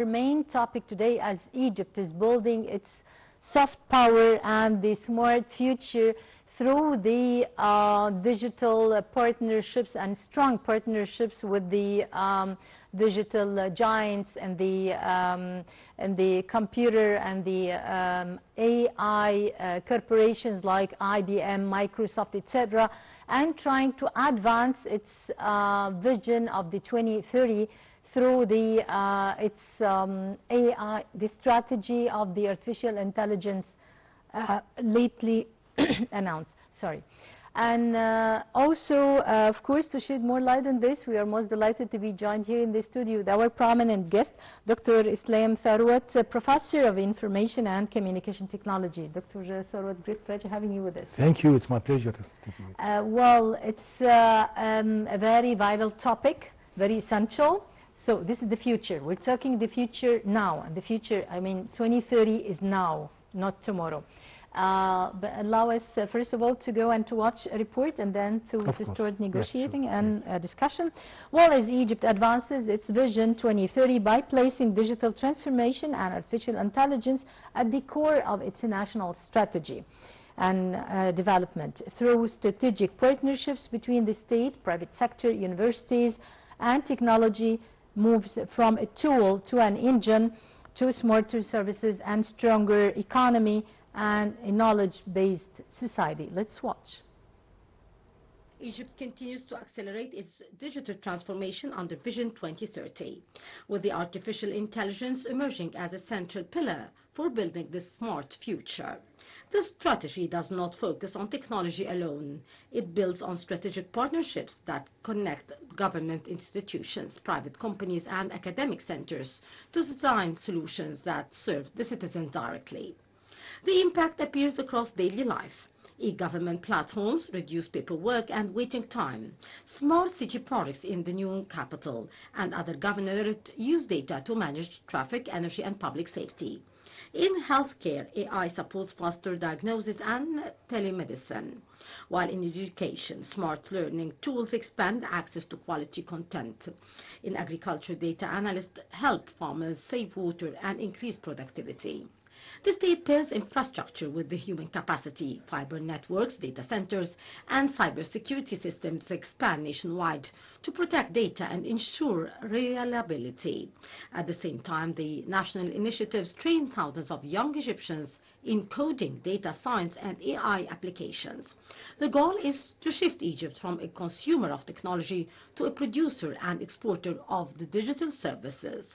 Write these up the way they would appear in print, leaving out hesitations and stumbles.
Our main topic today, as Egypt is building its soft power and the smart future through the digital partnerships and strong partnerships with the digital giants and the computer and the AI corporations like IBM, Microsoft, etc., and trying to advance its vision of the 2030 through the its AI, the strategy of the artificial intelligence lately announced. Sorry. And also, of course, to shed more light on this, we are most delighted to be joined here in the studio with our prominent guest, Dr. Islam Tharwat, Professor of Information and Communication Technology. Dr. Tharwat, great pleasure having you with us. Thank you. It's my pleasure to be here. Well, it's a very vital topic, very essential. So this is the future. We're talking the future now. And the future, I mean, 2030 is now, not tomorrow. But allow us, first of all, to go and to watch a report and then to start negotiating and discussion. Well, as Egypt advances its vision 2030 by placing digital transformation and artificial intelligence at the core of its national strategy and development through strategic partnerships between the state, private sector, universities, and technology moves from a tool to an engine to smarter services and stronger economy and a knowledge-based society. Let's watch. Egypt continues to accelerate its digital transformation under Vision 2030, with the artificial intelligence emerging as a central pillar for building this smart future. This strategy does not focus on technology alone. It builds on strategic partnerships that connect government institutions, private companies, and academic centers to design solutions that serve the citizen directly. The impact appears across daily life. E-government platforms reduce paperwork and waiting time. Smart city projects in the new capital and other governorates use data to manage traffic, energy, and public safety. In healthcare, AI supports faster diagnosis and telemedicine, while in education, smart learning tools expand access to quality content. In agriculture, data analysts help farmers save water and increase productivity. The state pairs infrastructure with the human capacity. Fiber networks, data centers, and cybersecurity systems expand nationwide to protect data and ensure reliability. At the same time, the national initiatives train thousands of young Egyptians in coding, data science, and AI applications. The goal is to shift Egypt from a consumer of technology to a producer and exporter of the digital services.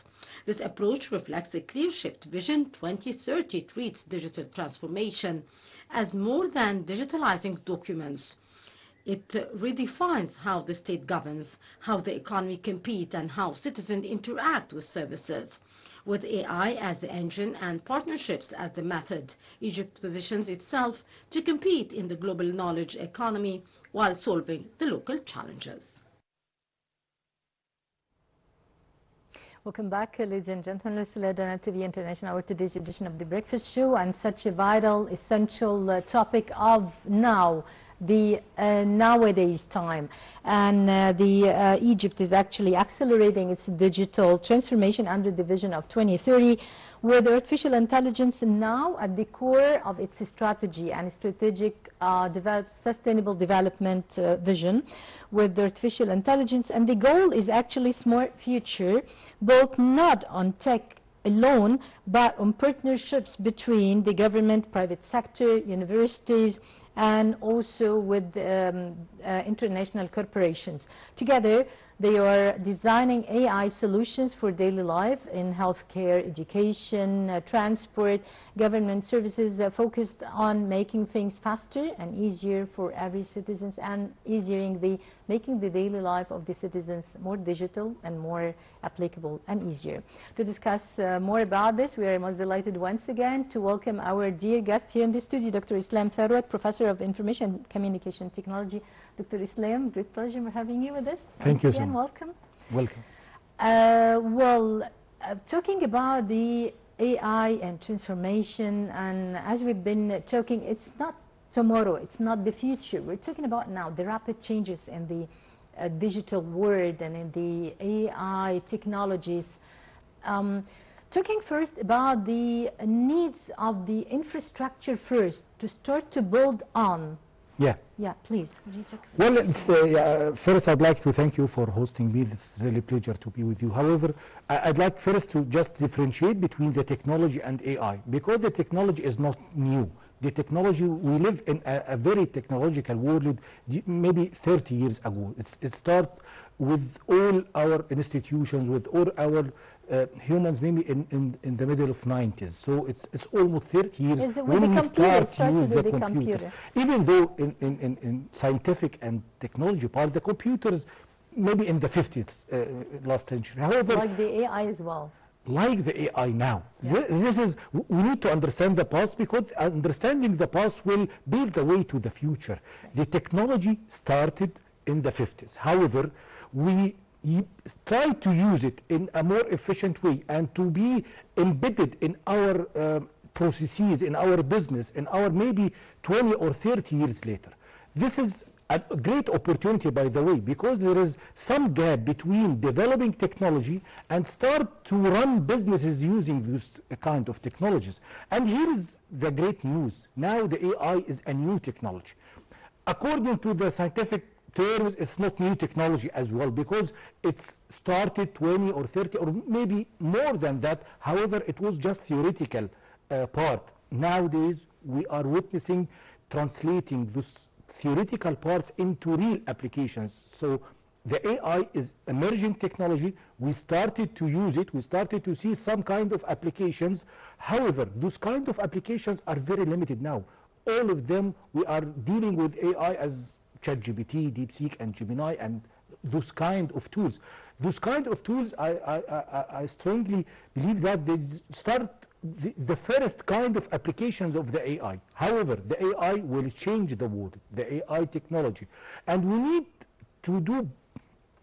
This approach reflects a clear shift. Vision 2030 treats digital transformation as more than digitalizing documents. It redefines how the state governs, how the economy competes, and how citizens interact with services. With AI as the engine and partnerships as the method, Egypt positions itself to compete in the global knowledge economy while solving the local challenges. Welcome back, ladies and gentlemen. This is Nile TV International, our today's edition of the Breakfast Show, and such a vital, essential topic of now, the nowadays time. And Egypt is actually accelerating its digital transformation under the vision of 2030, with artificial intelligence now at the core of its strategy and strategic sustainable development vision with artificial intelligence. And the goal is actually smart future, built not on tech alone, but on partnerships between the government, private sector, universities, and also with international corporations. Together, they are designing AI solutions for daily life in healthcare, education, transport, government services, focused on making things faster and easier for every citizen, and making the daily life of the citizens more digital and more applicable and easier. To discuss more about this, we are most delighted once again to welcome our dear guest here in the studio, Dr. Islam Tharwat, Professor of Information and Communication Technology. Dr. Islam, great pleasure for having you with us. Thank you so much. Welcome. Welcome. Talking about the AI and transformation, and as we've been talking, it's not tomorrow, it's not the future. We're talking about now, the rapid changes in the digital world and in the AI technologies. Talking first about the needs of the infrastructure first to start to build on. Yeah. Yeah, please. Would you talk well, first I'd like to thank you for hosting me. It's really a pleasure to be with you. However, I'd like first to just differentiate between the technology and AI, because the technology is not new. The technology, we live in a very technological world, maybe 30 years ago. It starts with all our institutions, with all our humans, maybe in the middle of 90s. So it's almost 30 years when we start to use the computers. Even though in scientific and technology part, the computers maybe in the 50s, last century. However, like the AI as well. Like the AI now. Yeah. This is, we need to understand the past, because understanding the past will build the way to the future. The technology started in the 50s. However, we try to use it in a more efficient way and to be embedded in our processes, in our business, in our maybe 20 or 30 years later. This is a great opportunity, by the way, because there is some gap between developing technology and start to run businesses using this kind of technologies. And here is the great news. Now the AI is a new technology. According to the scientific terms, it's not new technology as well, because it's started 20 or 30 or maybe more than that. However, it was just theoretical part. Nowadays, we are witnessing translating this theoretical parts into real applications. So the AI is emerging technology. We started to use it. We started to see some kind of applications. However, those kind of applications are very limited now. All of them, we are dealing with AI as ChatGPT, DeepSeek, and Gemini, and those kind of tools. Those kind of tools, I strongly believe that they start the first kind of applications of the AI. However, the AI will change the world, the AI technology. And we need to do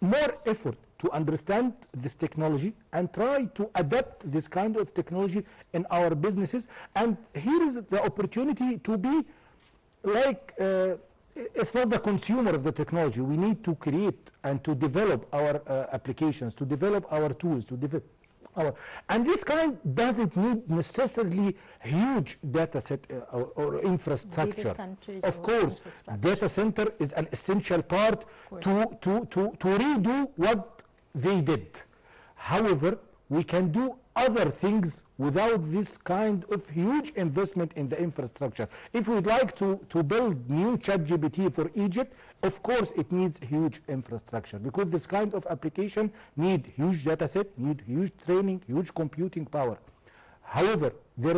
more effort to understand this technology and try to adapt this kind of technology in our businesses. And here is the opportunity to be like, it's not the consumer of the technology. We need to create and to develop our applications, to develop our tools, to develop and this kind doesn't need necessarily huge data set or infrastructure. Of course, data center is an essential part to redo what they did. However, we can do other things without this kind of huge investment in the infrastructure. If we'd like to build new ChatGPT for Egypt, of course it needs huge infrastructure, because this kind of application need huge data set, need huge training, huge computing power. However, there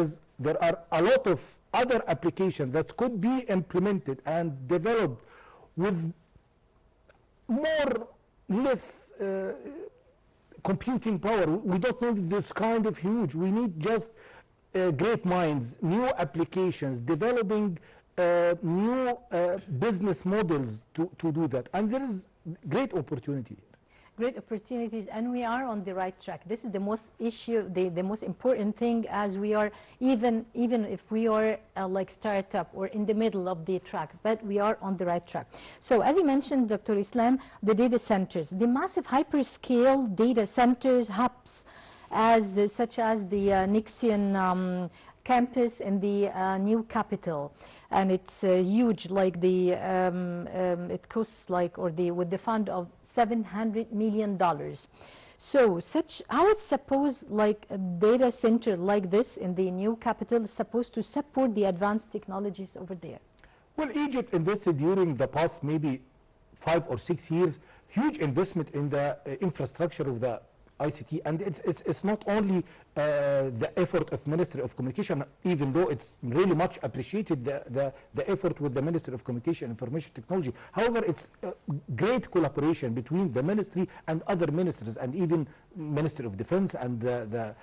are a lot of other applications that could be implemented and developed with less computing power. We don't need this kind of huge. We need just great minds, new applications, developing new business models to do that. And there is great opportunity. Great opportunities, and we are on the right track. This is the most the most important thing, as we are, even if we are like startup or in the middle of the track, but we are on the right track. So as you mentioned, Dr. Islam, the data centers, the massive hyperscale data centers, hubs, such as the Nixian campus in the new capital, and it's huge, like the it costs like, or with the fund of $700 million. So how is supposed like a data center like this in the new capital is supposed to support the advanced technologies over there? Well, Egypt invested during the past maybe 5 or 6 years huge investment in the infrastructure of the ICT, and it's not only the effort of Ministry of Communication, even though it's really much appreciated, the effort with the Ministry of Communication and Information Technology. However, it's great collaboration between the ministry and other ministries, and even Ministry of Defense and the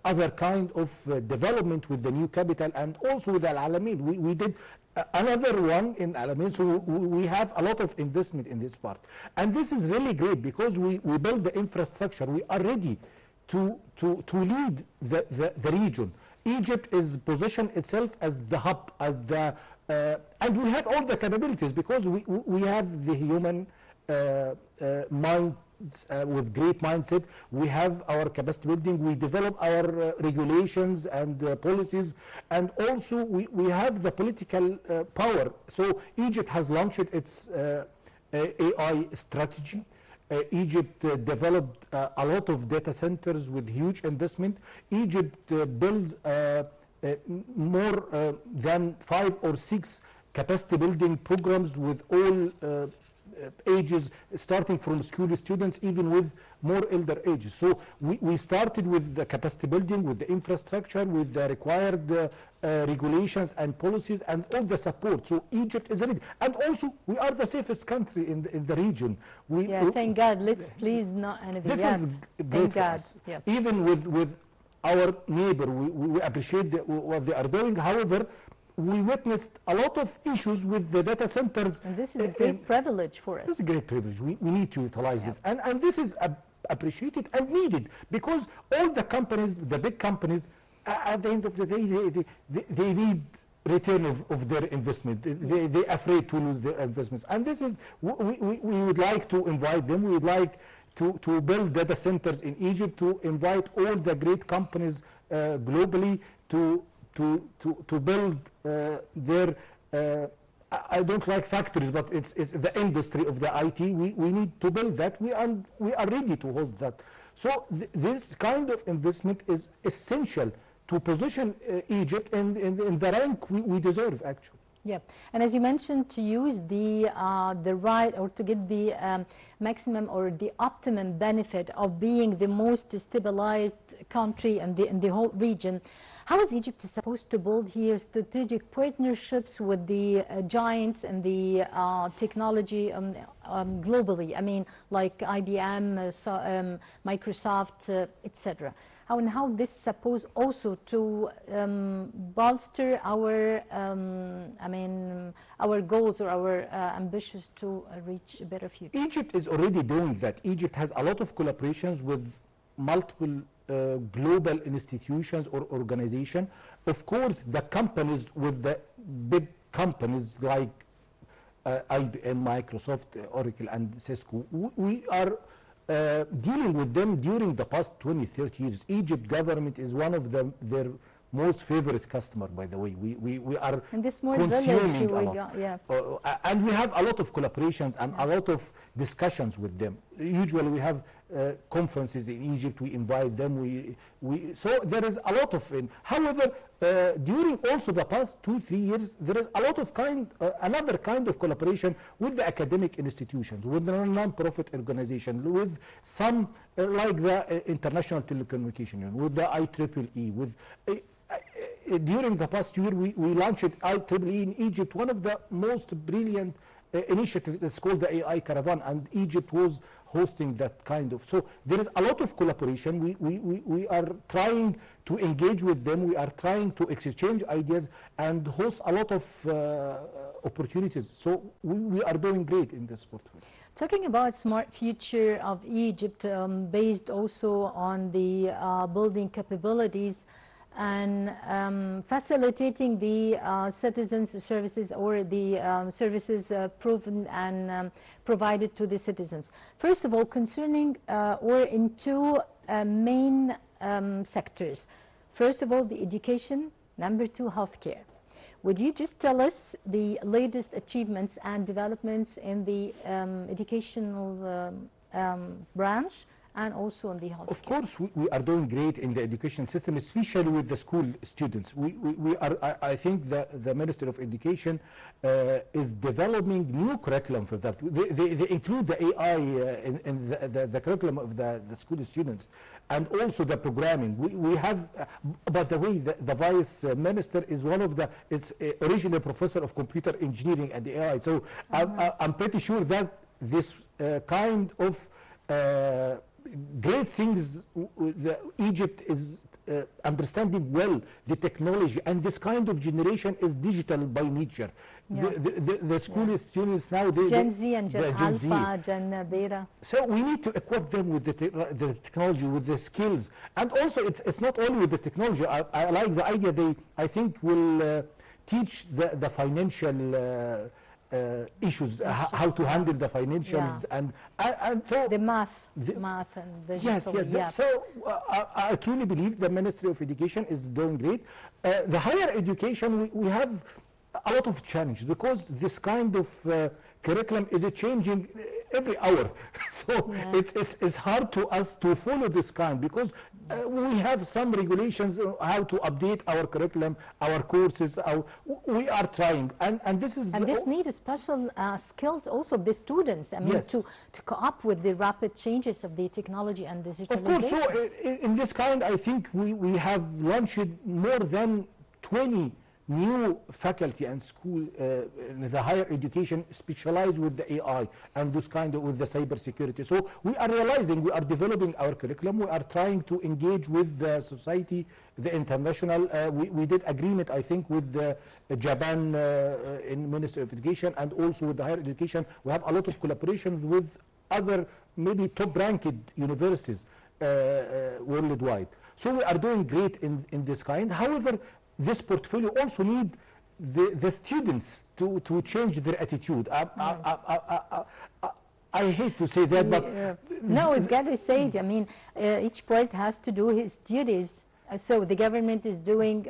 other kind of development with the new capital, and also with Al Alamein. We did another one in Alamein, so we have a lot of investment in this part. And this is really great, because we build the infrastructure. We are ready to lead the region. Egypt is positioned itself as the hub, as the and we have all the capabilities, because we have the human mind with great mindset. We have our capacity building. We develop our regulations and policies, and also we have the political power. So Egypt has launched its AI strategy. Egypt developed a lot of data centers with huge investment. Egypt builds more than 5 or 6 capacity building programs with all ages, starting from school students, even with more elder ages. So we started with the capacity building, with the infrastructure, with the required regulations and policies and all the support. So Egypt is ready. And also, we are the safest country in the region. Thank God. Let's please not anything. This is great for us. Yeah. Even with our neighbor, we appreciate what they are doing. However, we witnessed a lot of issues with the data centers. And this is a great privilege for us. This is a great privilege. We need to utilize it. And this is appreciated and needed, because all the companies, the big companies, at the end of the day, they need return of their investment. They're afraid to lose their investments. And this is, we would like to invite them. We would like to build data centers in Egypt, to invite all the great companies globally to build their, I don't like factories, but it's the industry of the IT. We need to build that. We are ready to hold that. So this kind of investment is essential to position Egypt in the rank we deserve, actually. Yeah, and as you mentioned, to use the right, or to get the maximum or the optimum benefit of being the most stabilized country in the whole region. How is Egypt supposed to build here strategic partnerships with the giants and the technology globally? I mean, like IBM, Microsoft, etc. How this supposed also to bolster our, our goals or our ambitions to reach a better future? Egypt is already doing that. Egypt has a lot of collaborations with multiple global institutions or organizations. Of course, the companies with the big companies like IBM, Microsoft, Oracle, and Cisco, we are dealing with them during the past 20-30 years. Egypt government is one of their most favorite customer, by the way. We are consuming a lot. And we have a lot of collaborations and a lot of discussions with them. Usually we have conferences in Egypt, we invite them, so there is a lot of it. However, during also the past 2-3 years, there is a lot of another kind of collaboration with the academic institutions, with the non-profit organizations, with some like the International Telecommunication Union, with the IEEE, with during the past year we launched IEEE in Egypt, one of the most brilliant initiatives. It's called the AI Caravan, and Egypt was hosting that kind of. So there is a lot of collaboration. We are trying to engage with them. We are trying to exchange ideas and host a lot of opportunities. So we are doing great in this portfolio. Talking about smart future of Egypt, based also on the building capabilities and facilitating the citizens' services, or the services proven and provided to the citizens. First of all, concerning or in two main sectors. First of all, the education. Number 2, healthcare. Would you just tell us the latest achievements and developments in the educational branch, and also on the healthcare? Of course, we are doing great in the education system, especially with the school students. We are. I think the Minister of Education is developing new curriculum for that. They include the AI in the curriculum of the school students, and also the programming. We have, by the way, the Vice Minister is one of the original professor of computer engineering at the AI. So I'm pretty sure that this kind of great things, Egypt is understanding well the technology, and this kind of generation is digital by nature. The school students now, Gen Z and Gen Alpha, Gen Beta. So we need to equip them with the technology, with the skills, and also it's not only with the technology. I like the idea they, I think, will teach the financial issues, how to handle the financials, and so the math and digital. Yes. So I truly believe the Ministry of Education is doing great. The higher education, we have a lot of challenge because this kind of curriculum is changing every hour. So it's hard to us to follow this kind because we have some regulations how to update our curriculum, our courses. We are trying, and this is this needs special skills also of the students. I mean, to cope with the rapid changes of the technology and digitalization. Of course. So in this kind, I think we have launched more than 20 new faculty and school in the higher education specialized with the AI and this kind of with the cyber security. So we are realizing we are developing our curriculum. We are trying to engage with the society, the international. We did agreement, I think, with the Japan in Ministry of Education and also with the higher education. We have a lot of collaborations with other maybe top-ranked universities worldwide. So we are doing great in this kind. However, this portfolio also need the students to change their attitude. I hate to say that, but no, it's got to say it. I mean, each part has to do his duties. So the government is doing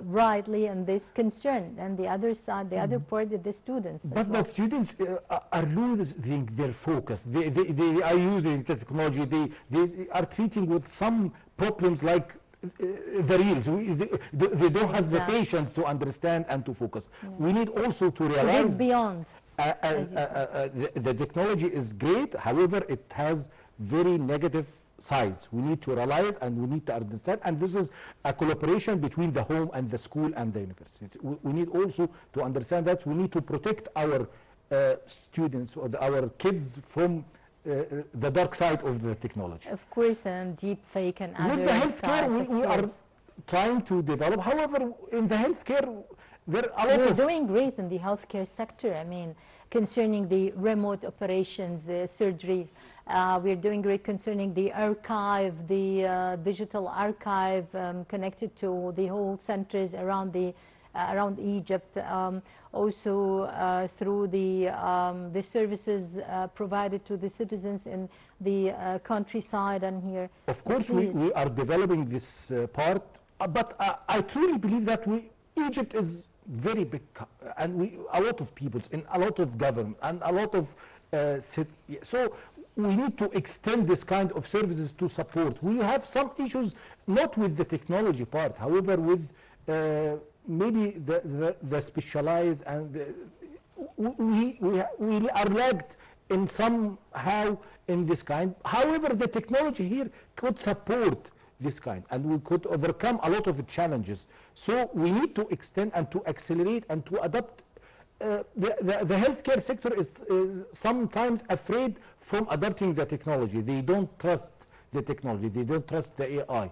rightly in this concern, and the other side, the other part is the students. But the students are losing their focus. They are using technology. They are treating with some problems like the reals. They don't have the patience to understand and to focus. We need also to realize beyond. The technology is great, however, it has very negative sides. We need to realize and we need to understand, and this is a collaboration between the home and the school and the universities. We need also to understand that we need to protect our students or our kids from the dark side of the technology. Of course, and deep fake and other. With the healthcare, we are trying to develop. However, in the healthcare, there are a lot We're doing great in the healthcare sector. I mean, concerning the remote operations, the surgeries. We're doing great concerning the archive, the digital archive connected to the whole centers around around Egypt, also through the services provided to the citizens in the countryside and here. Of course, we are developing this part, but I truly believe that Egypt is very big, and a lot of people, in a lot of government, and a lot of so we need to extend this kind of services to support. We have some issues, not with the technology part, however, with maybe the specialized, and we are lagged in somehow in this kind. However, the technology here could support this kind, and we could overcome a lot of the challenges. So we need to extend and to accelerate and to adapt. The healthcare sector is sometimes afraid from adopting the technology. They don't trust the technology. They don't trust the AI.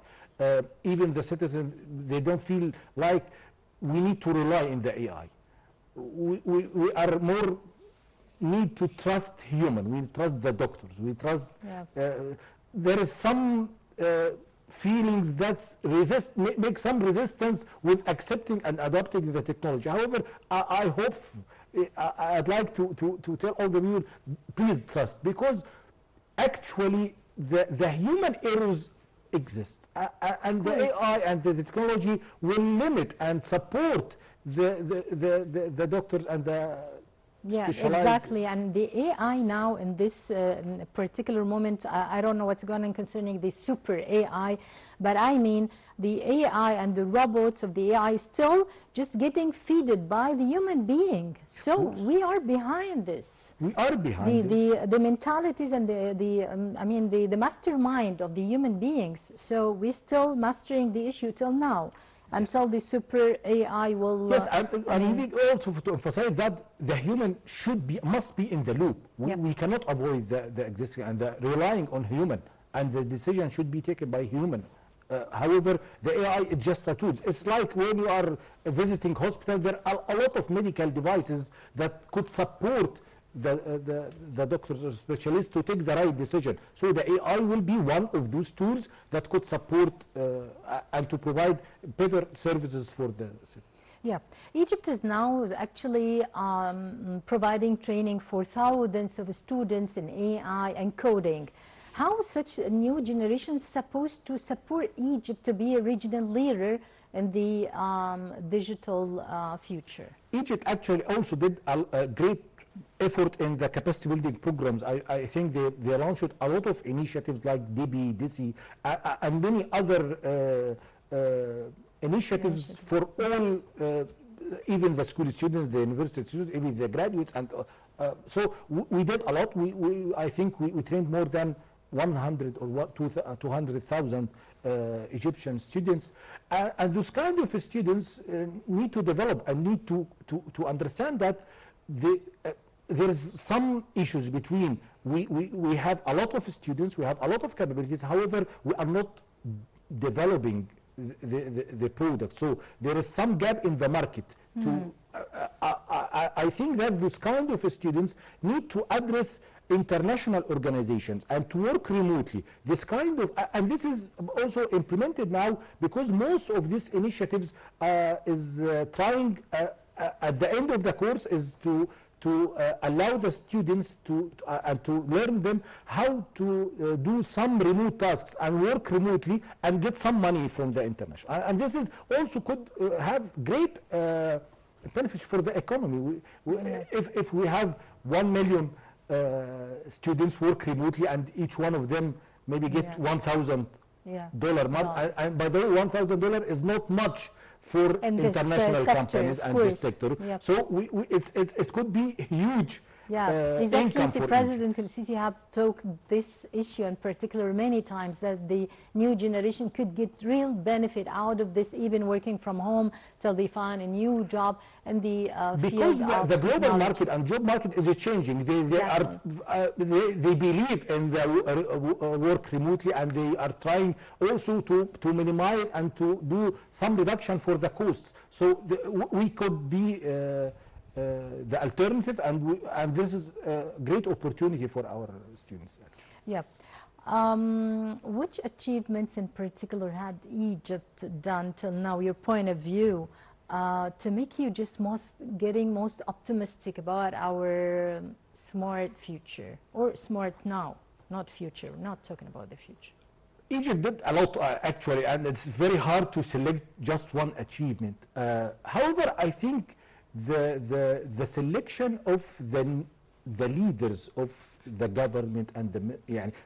Even the citizens, they don't feel like we need to rely on the AI. We are more need to trust human. We trust the doctors. We trust. There is some feelings that make some resistance with accepting and adopting the technology. However, I hope, I'd like to tell all the people, please trust, because actually the human errors exist, and the AI and the technology will limit and support the doctors and the exactly. And the AI now in this particular moment, I don't know what's going on concerning the super AI, but I mean the AI and the robots of the AI still just getting fed by the human being. So we are behind this. We are behind the mentalities and the mastermind of the human beings. So we're still mastering the issue till now. Until the super AI will. Yes, I need also to emphasize that the human must be in the loop. We cannot avoid the existing and the relying on human, and the decision should be taken by human. However, the AI is just a tool. It's like when you are visiting hospital, there are a lot of medical devices that could support the doctors or specialists to take the right decision. So the AI will be one of those tools that could support and to provide better services for the citizens. Yeah, Egypt is now actually providing training for thousands of students in AI and coding. How such a new generation is supposed to support Egypt to be a regional leader in the digital future? Egypt actually also did a great effort in the capacity building programs. I think they launched a lot of initiatives like DB, DISI, and many other initiatives for all, even the school students, the university students, even the graduates, and so we did a lot. I think we trained more than 100 or 200,000 Egyptian students, and those kind of students need to develop and need to understand that there is some issues between we have a lot of students, we have a lot of capabilities, however we are not developing the product, so there is some gap in the market. I think that those kind of students need to address international organizations and to work remotely. This kind of, and this is also implemented now because most of these initiatives is trying at the end of the course is to allow the students to learn them how to do some remote tasks and work remotely and get some money from the international. And this is also could have great benefits for the economy. If we have 1 million students work remotely and each one of them maybe get $1,000 month, and by the way, $1,000 is not much for international companies and this sector. Yep. So it could be huge. Yeah, His Excellency President El-Sisi have talked this issue in particular many times, that the new generation could get real benefit out of this, even working from home till they find a new job in the field of the global market and job market is changing. They believe in the work remotely, and they are trying also to minimize and to do some reduction for the costs. So we could be the alternative, and this is a great opportunity for our students. Yeah. Which achievements in particular had Egypt done till now, your point of view, to make you just getting most optimistic about our smart future, or smart now, not future, we're not talking about the future? Egypt did a lot actually, and it's very hard to select just one achievement. However, I think the selection of the leaders of the government and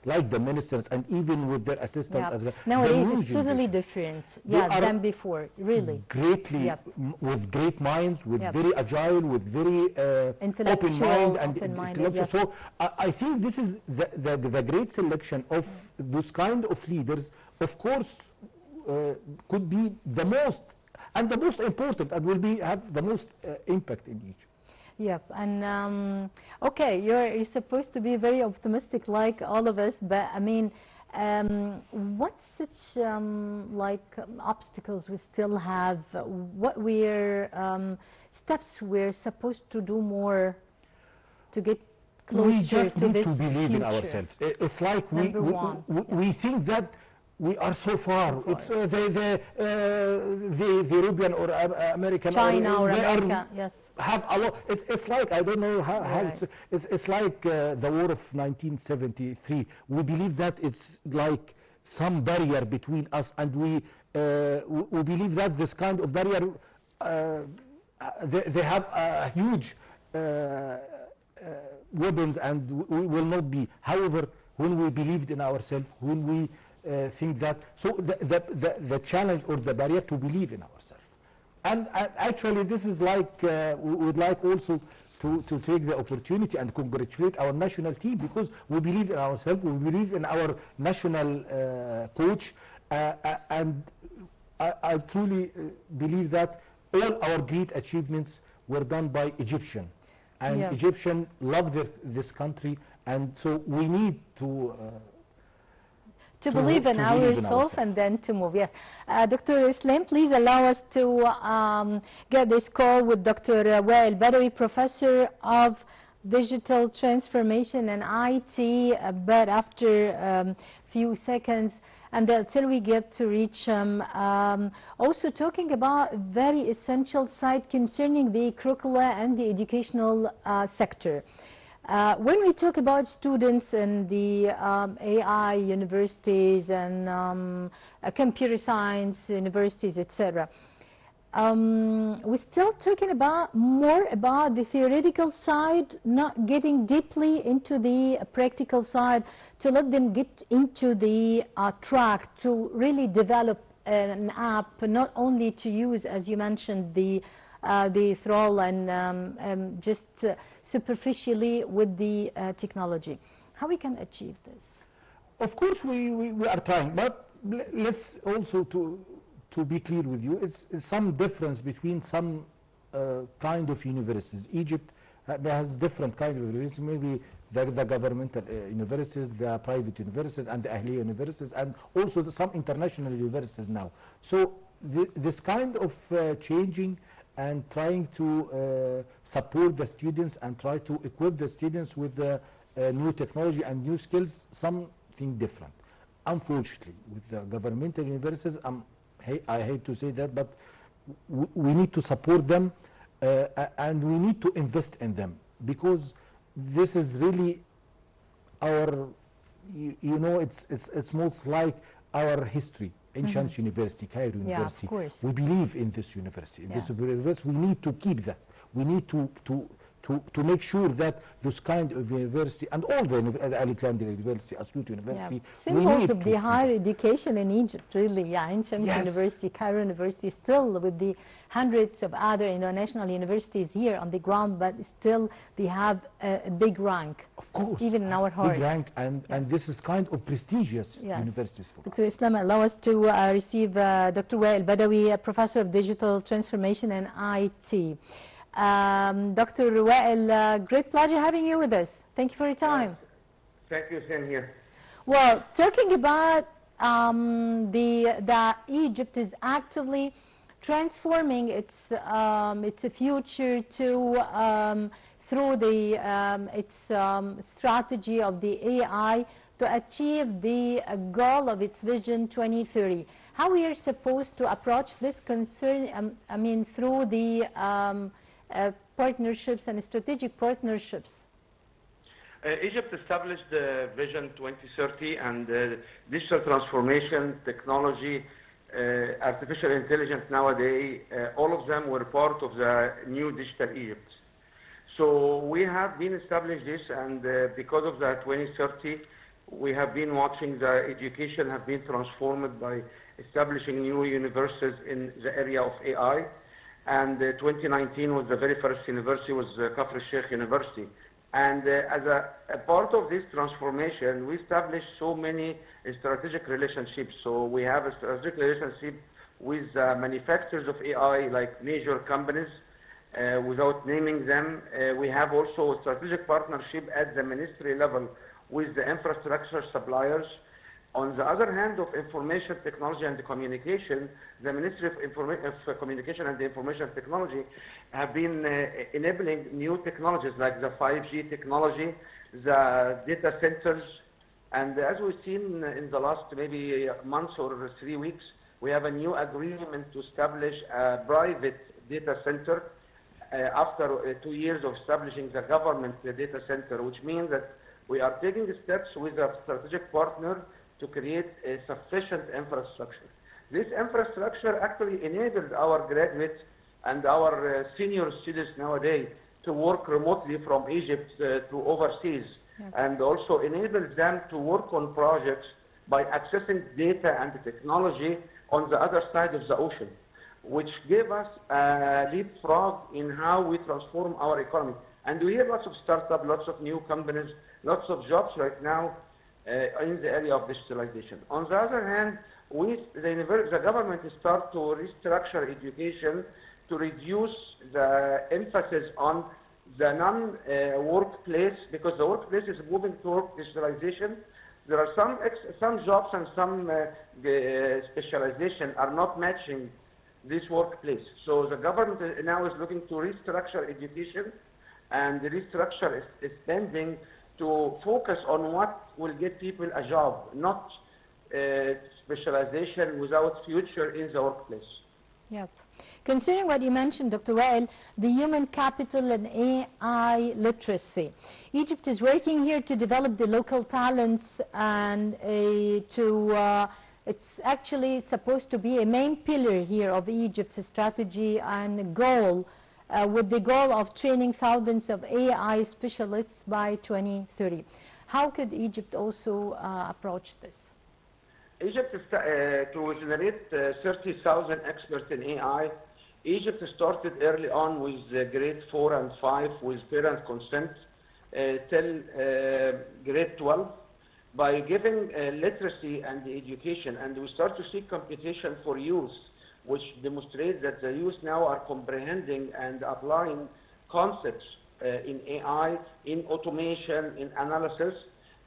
like the ministers and even with their assistants as well. Nowadays it's totally different than before, really. Greatly, with great minds, with very agile, with very open mind and intellectual. Yes. So I think this is the great selection of those kind of leaders, of course, could be the most important, and will have the most impact in Egypt. Yep, and okay, you're supposed to be very optimistic like all of us, but I mean, what such obstacles we still have? What steps we're supposed to do more to get closer to this? We just need to believe in ourselves. It's like we think that we are so far. It's the European or American, China or America, yes, have a lot. It's like, I don't know how it's like the war of 1973. We believe that it's like some barrier between us, and we believe that this kind of barrier, they have a huge weapons, and we will not be. However, when we believed in ourselves, when we think that, so the challenge or the barrier to believe in ourselves. And actually this is like, we would like also to take the opportunity and congratulate our national team, because we believe in ourselves, we believe in our national coach, and I truly believe that all our great achievements were done by Egyptian, and Egyptian love this country, and so we need to believe in ourselves and then to move. Yes. Dr. Islam, please allow us to get this call with Dr. Wael Badawi, Professor of Digital Transformation and IT, but after a few seconds. and until we get to reach also talking about very essential side concerning the curricula and the educational sector. When we talk about students in the AI universities and computer science universities, etc., we're still talking about more about the theoretical side, not getting deeply into the practical side, to let them get into the track to really develop an app, not only to use, as you mentioned, the thrall and just superficially with the technology. How we can achieve this? Of course, we are trying, but let's also to be clear with you, it's some difference between some kind of universities. Egypt has different kind of universities, maybe the governmental universities, the private universities, and the Ahliya universities, and also some international universities now. So this kind of changing and trying to support the students and try to equip the students with the new technology and new skills, something different. Unfortunately, with the governmental universities, I hate to say that, but we need to support them and we need to invest in them, because this is really our, you know, it's most like our history. Ancient university, Cairo University. Of course. We believe in this university. In this university, we need to keep that. We need to make sure that this kind of university and all the Alexandria University, Asyut University, symbols of the higher education in Egypt, really. Ancient University, Cairo University, still with the hundreds of other international universities here on the ground, but still they have a big rank. Of course. Even in our heart. Big rank, and this is kind of prestigious universities for Dr. us. Islam, allow us to receive Dr. Wael Badawi, a professor of digital transformation and IT. Dr. Wael, great pleasure having you with us. Thank you for your time. Thank you, same here. Well, talking about that Egypt is actively transforming its future to through the its strategy of the AI to achieve the goal of its Vision 2030. How we are supposed to approach this concern? I mean, through the partnerships and strategic partnerships. Egypt established the Vision 2030 and digital transformation, technology, artificial intelligence nowadays, all of them were part of the new digital Egypt. So we have been established this, and because of the 2030, we have been watching the education have been transformed by establishing new universities in the area of AI. And 2019 was the very first university, was Kafr Sheikh University. And as a part of this transformation, we established so many strategic relationships. So we have a strategic relationship with manufacturers of AI, like major companies, without naming them. We have also a strategic partnership at the ministry level with the infrastructure suppliers. On the other hand, of information technology and communication, the Ministry of Communication and Information Technology have been enabling new technologies like the 5G technology, the data centers, and as we've seen in the last maybe months or 3 weeks, we have a new agreement to establish a private data center after 2 years of establishing the government data center, which means that we are taking steps with a strategic partner to create a sufficient infrastructure. This infrastructure actually enabled our graduates and our senior students nowadays to work remotely from Egypt to overseas, and also enables them to work on projects by accessing data and technology on the other side of the ocean, which gave us a leapfrog in how we transform our economy. And we hear lots of startups, lots of new companies, lots of jobs right now in the area of digitalization. On the other hand, the government start to restructure education to reduce the emphasis on the non-workplace, because the workplace is moving toward digitalization. There are some jobs and some specialization are not matching this workplace. So the government now is looking to restructure education and restructure spending to focus on what will get people a job, not specialization without future in the workplace. Yep. Considering what you mentioned, Dr. Wael, the human capital and AI literacy, Egypt is working here to develop the local talents and it's actually supposed to be a main pillar here of Egypt's strategy and goal, with the goal of training thousands of AI specialists by 2030. How could Egypt also approach this? Egypt, to generate 30,000 experts in AI, Egypt started early on with grade 4 and 5 with parent consent till grade 12 by giving literacy and education, and we start to see competition for youth, which demonstrates that the youth now are comprehending and applying concepts in AI, in automation, in analysis.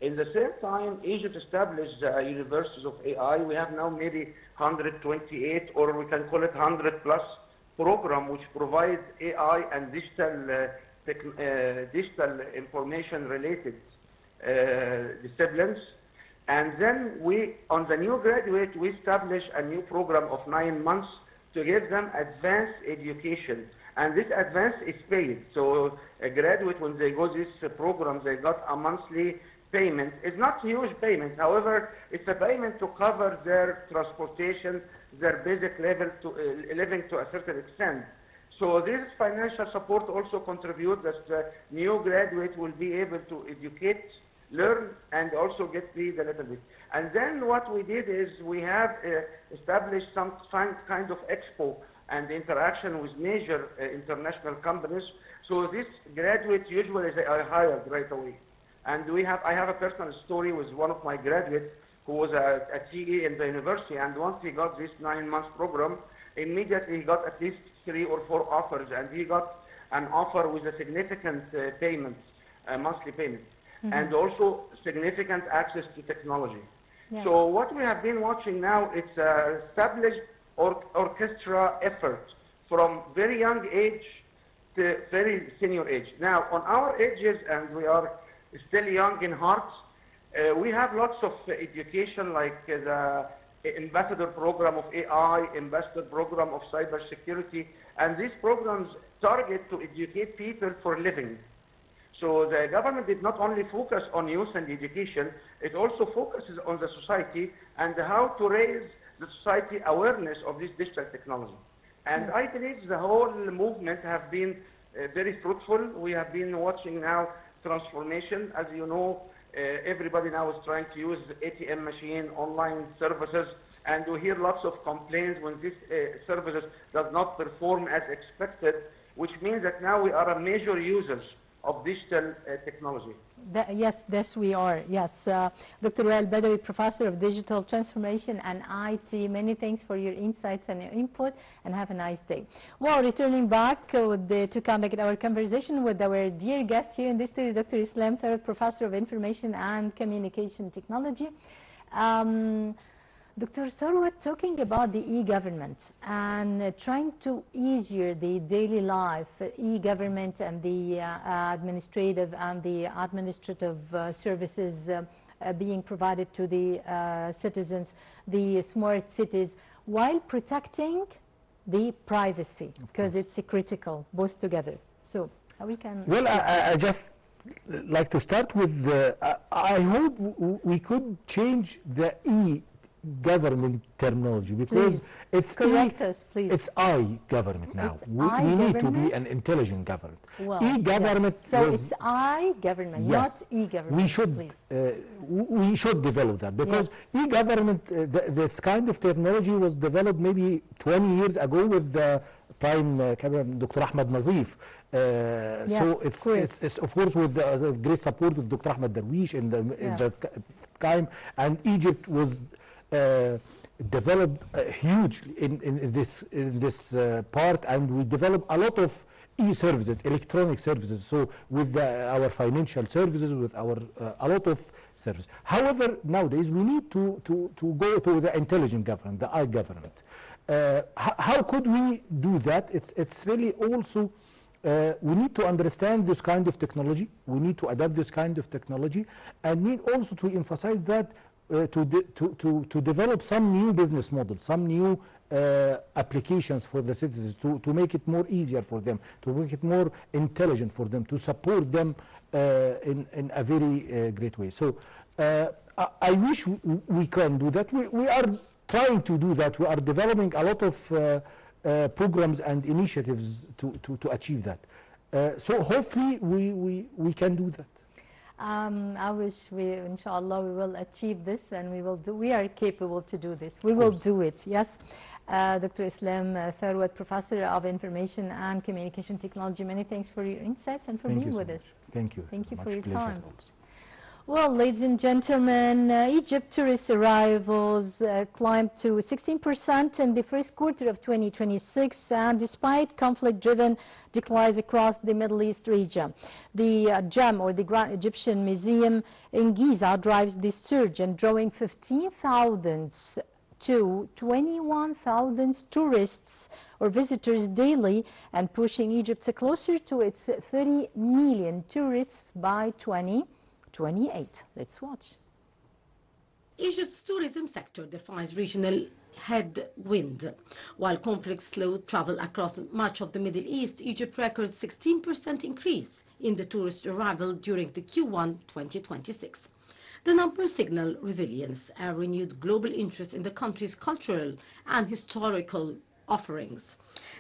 In the same time, Egypt established universities of AI. We have now maybe 128, or we can call it 100 plus program, which provide AI and digital information related disciplines. And then on the new graduate, we establish a new program of 9 months to give them advanced education. And this advance is paid. So a graduate, when they go this program, they got a monthly payment. It's not huge payment. However, it's a payment to cover their transportation, their basic level to living to a certain extent. So this financial support also contributes that the new graduate will be able to educate, learn, and also get paid a little bit. And then what we did is we have established some kind of expo and interaction with major international companies. So this graduate usually they are hired right away. And I have a personal story with one of my graduates who was a TA in the university, and once he got this 9-month program, immediately he got at least 3 or 4 offers, and he got an offer with a significant payment, a monthly payment, and also significant access to technology. Yeah. So what we have been watching now, it's established orchestra effort from very young age to very senior age. Now, on our ages, and we are still young in heart, we have lots of education like the ambassador program of AI, ambassador program of cybersecurity, and these programs target to educate people for living. So the government did not only focus on youth and education, it also focuses on the society and how to raise the society awareness of this digital technology. And I believe the whole movement have been very fruitful. We have been watching now transformation. As you know, everybody now is trying to use ATM machine, online services, and we hear lots of complaints when these services does not perform as expected, which means that now we are a major users of digital technology. Yes, we are. Yes, Dr. Wael Badawi, Professor of Digital Transformation and IT, many thanks for your insights and your input, and have a nice day. Well, returning back to conduct our conversation with our dear guest here in this studio, Dr. Islam Tharwat, Professor of Information and Communication Technology. Dr. Tharwat, talking about the e-government and trying to easier the daily life, e-government and the administrative services being provided to the citizens, the smart cities, while protecting the privacy, because it's critical, both together. So we can... Well, I just like to start with, I hope we could change the government terminology, because it's it's I-government now. We need to be an intelligent government. Well, e-government. Yeah. So it's I-government, yes, not e-government. We should develop that, because e-government, this kind of technology was developed maybe 20 years ago with the Prime Dr. Ahmed Nazif. So it's of course with the great support of Dr. Ahmed Darwish in the time, and Egypt was developed hugely in this part, and we developed a lot of e-services, electronic services, so with our financial services, with our a lot of services. However, nowadays we need to go to the intelligent government, the I-government. How could we do that? It's really also we need to understand this kind of technology, we need to adapt this kind of technology, and need also to emphasize that to develop some new business models, some new applications for the citizens, to make it more easier for them, to make it more intelligent for them, to support them in a very great way. So I wish we can do that. We are trying to do that. We are developing a lot of programs and initiatives to achieve that. So hopefully we can do that. I wish inshallah, we will achieve this, and we are capable to do this. We will do it, yes. Dr. Islam Tharwat, Professor of Information and Communication Technology, many thanks for your insights and for being with us. Thank you. Thank you for your time. Well, ladies and gentlemen, Egypt tourist arrivals climbed to 16% in the first quarter of 2026, and despite conflict-driven declines across the Middle East region. The GEM, or the Grand Egyptian Museum in Giza, drives the surge and drawing 15,000 to 21,000 tourists or visitors daily, and pushing Egypt closer to its 30 million tourists by 2028. Let's watch. Egypt's tourism sector defies regional headwind. While conflicts slowed travel across much of the Middle East, Egypt records 16% increase in the tourist arrival during the Q1 2026. The numbers signal resilience and renewed global interest in the country's cultural and historical offerings.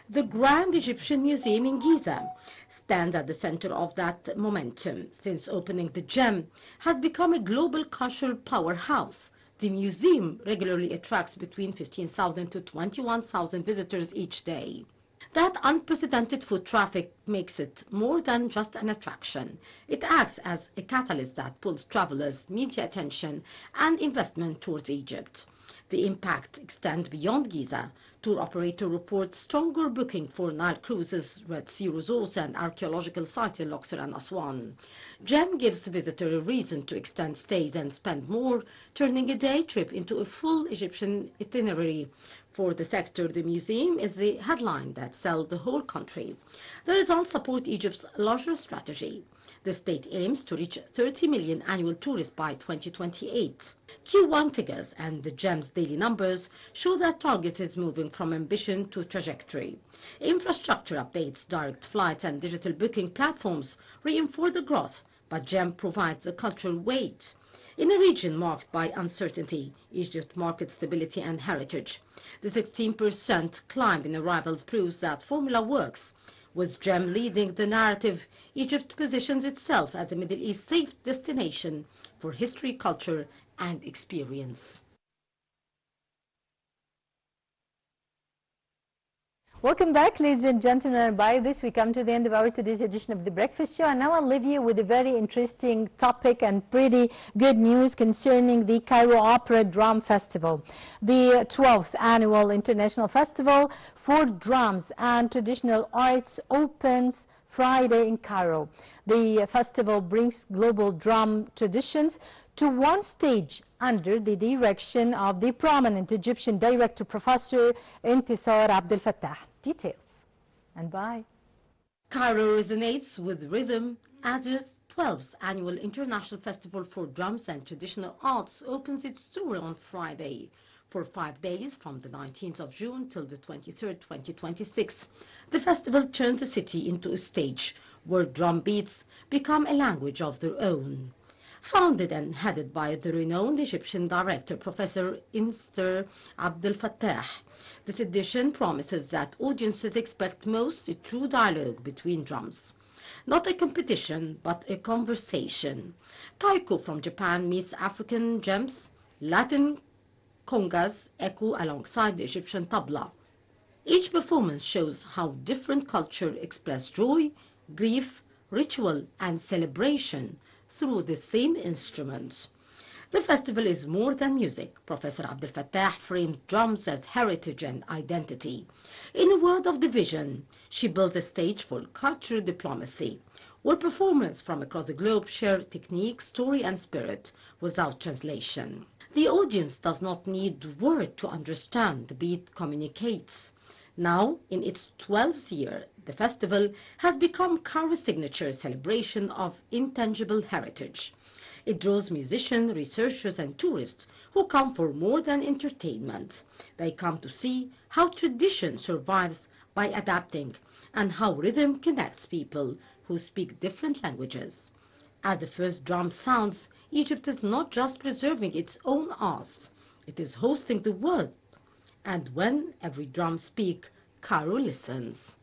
The Grand Egyptian Museum in Giza stands at the center of that momentum. Since opening, the GEM has become a global cultural powerhouse. The museum regularly attracts between 15,000 to 21,000 visitors each day. That unprecedented foot traffic makes it more than just an attraction. It acts as a catalyst that pulls travelers, media attention, and investment towards Egypt. The impact extends beyond Giza. Tour operator reports stronger booking for Nile cruises, Red Sea resorts, and archaeological sites in Luxor and Aswan. GEM gives visitors a reason to extend stays and spend more, turning a day trip into a full Egyptian itinerary. For the sector, the museum is the headline that sells the whole country. The results support Egypt's larger strategy. The state aims to reach 30 million annual tourists by 2028. Q1 figures and the GEM's daily numbers show that target is moving from ambition to trajectory. Infrastructure updates, direct flights, and digital booking platforms reinforce the growth, but GEM provides a cultural weight. In a region marked by uncertainty, Egypt market stability and heritage. The 16% climb in arrivals proves that formula works. With GEM leading the narrative, Egypt positions itself as a Middle East safe destination for history, culture, and experience. Welcome back, ladies and gentlemen. By this, we come to the end of our today's edition of The Breakfast Show. And now I'll leave you with a very interesting topic and pretty good news concerning the Cairo Opera Drum Festival. The 12th Annual International Festival for Drums and Traditional Arts opens Friday in Cairo. The festival brings global drum traditions to one stage under the direction of the prominent Egyptian director, Professor Intisar Abdel Fattah. Details. And bye. Cairo resonates with rhythm as its 12th Annual International Festival for Drums and Traditional Arts opens its tour on Friday. For 5 days, from the 19th of June till the 23rd, 2026, the festival turns the city into a stage where drum beats become a language of their own. Founded and headed by the renowned Egyptian director, Professor Intisar Abdel Fattah, this edition promises that audiences expect most a true dialogue between drums. Not a competition, but a conversation. Taiko from Japan meets African gems, Latin congas echo alongside the Egyptian tabla. Each performance shows how different cultures express joy, grief, ritual, and celebration through the same instruments. The festival is more than music. Professor Abdel Fattah framed drums as heritage and identity. In a world of division, she built a stage for cultural diplomacy, where performers from across the globe share technique, story, and spirit without translation. The audience does not need word to understand. The beat communicates. Now, in its 12th year, the festival has become Cairo's signature celebration of intangible heritage. It draws musicians, researchers and tourists who come for more than entertainment. They come to see how tradition survives by adapting and how rhythm connects people who speak different languages. As the first drum sounds, Egypt is not just preserving its own arts, it is hosting the world. And when every drum speaks, Cairo listens.